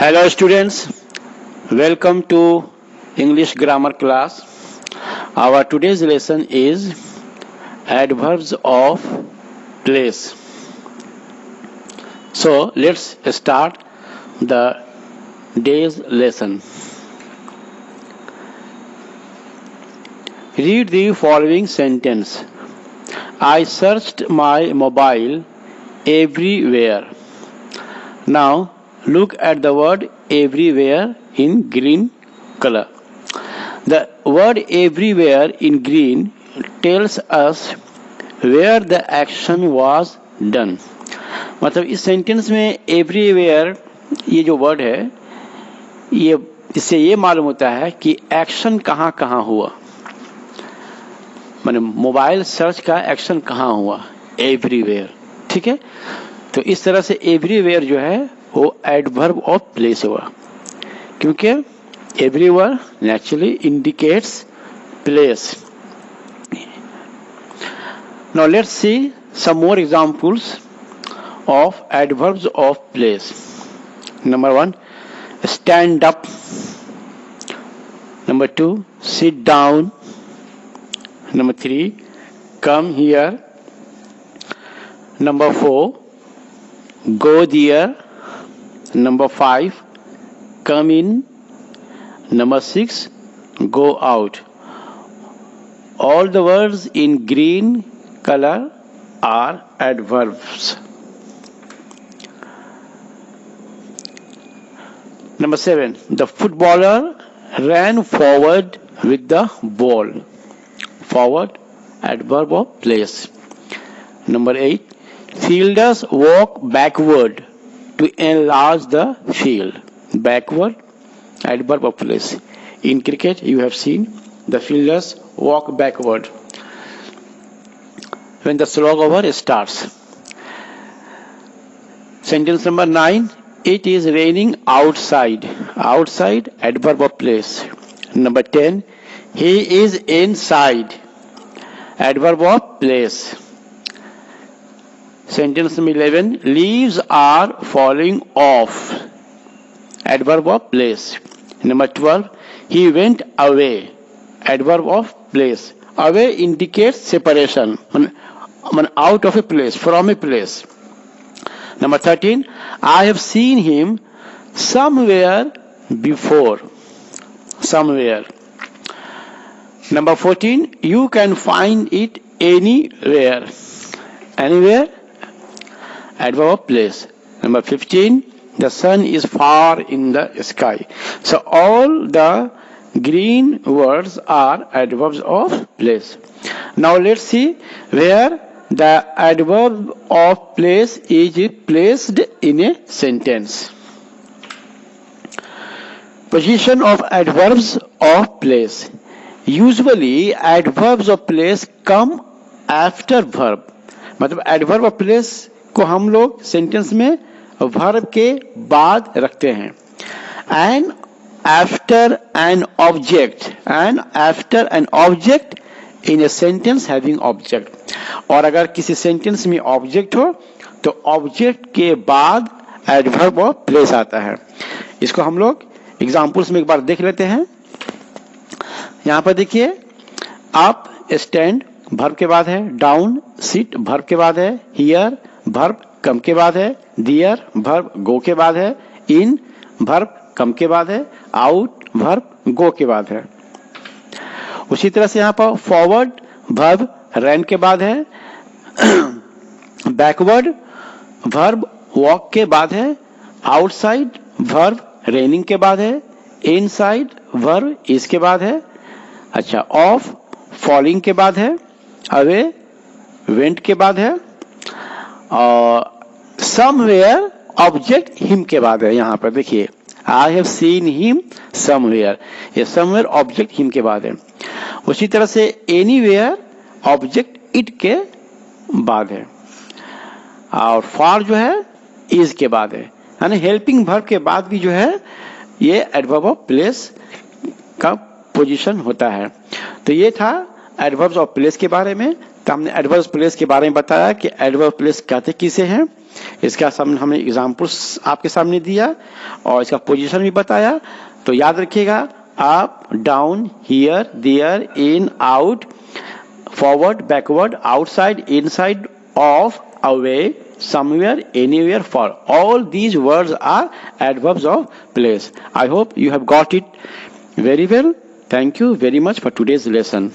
Hello students, welcome to English grammar class. Our today's lesson is adverbs of place. So let's start the day's lesson. Read the following sentence. I searched my mobile everywhere. Now look at the word everywhere in green color. The word everywhere in green tells us where the action was done. मतलब इस sentence में everywhere ये जो word है ये इससे ये मालूम होता है कि एक्शन कहाँ कहाँ हुआ. माने मोबाइल सर्च का एक्शन कहाँ हुआ, एवरीवेयर. ठीक है, तो इस तरह से एवरीवेयर जो है वो एडवर्ब ऑफ प्लेस हुआ, क्योंकि everywhere naturally indicates place. Now let's see some more examples of adverbs of place. Number 1, stand up. Number 2, sit down. Number 3, come here. Number 4, go there. Number 5, come in. Number 6, go out. All the words in green color are adverbs. Number 7, the footballer ran forward with the ball. Forward, adverb of place. Number 8, fielders walk backward to enlarge the field. Backward, adverb of place. In cricket, you have seen the fielders walk backward when the slog over starts. Sentence number 9, it is raining outside. Outside, adverb of place. Number 10, he is inside. Adverb of place. Sentence number 11, leaves are falling off. Adverb of place. Number 12, he went away. Adverb of place. Away indicates separation, out of a place, from a place. Number 13, I have seen him somewhere before. Somewhere. Number 14, you can find it anywhere. Anywhere, adverb of place. Number 15, the sun is far in the sky. So all the green words are adverbs of place. Now let's see where the adverb of place is placed in a sentence. Position of adverbs of place. Usually adverbs of place come after verb. मतलब adverb of place को हम लोग sentence में verb के बाद रखते हैं. And after an object. And after an object in a sentence having object. और अगर किसी सेंटेंस में ऑब्जेक्ट हो तो ऑब्जेक्ट के बाद adverb of place आता है. इसको हम लोग एग्जाम्पल्स में एक बार देख लेते हैं. यहां पर देखिए, आप स्टैंड वर्ब के बाद है, डाउन सिट वर्ब के बाद है, हियर वर्ब कम के बाद है, देयर वर्ब गो के बाद है, इन वर्ब कम के बाद है, आउट वर्ब गो के बाद है. उसी तरह से यहां पर फॉरवर्ड वर्ब रन के बाद है, बैकवर्ड वर्ब वॉक के बाद है, आउटसाइड वर्ब रेनिंग के बाद है, इनसाइड वर्ब इज के बाद है. अच्छा, ऑफ फॉलिंग के बाद है, अवे वेंट के बाद है, और समवेयर ऑब्जेक्ट हिम के बाद है. यहां पर देखिए, I have seen him somewhere, ये समवेयर ऑब्जेक्ट हिम के बाद है. उसी तरह से एनीवेयर ऑब्जेक्ट इट के बाद है, और फॉर जो है इज के बाद है. यानी हेल्पिंग वर्ब के बाद भी जो है ये एडवर्ब ऑफ प्लेस का पोजीशन होता है. तो ये था एडवर्ब्स ऑफ प्लेस के बारे में. तो हमने एडवर्ब्स प्लेस के बारे में बताया कि एडवर्ब प्लेस कहते किसे हैं. इसका सामने हमने एग्जाम्पल्स आपके सामने दिया और इसका पोजीशन भी बताया। तो याद रखिएगा, up, down, here, there, in, out, forward, backward, outside, inside, off, away, somewhere, anywhere, for. All these words are adverbs of place. I hope you have got it very well. Thank you very much for today's lesson.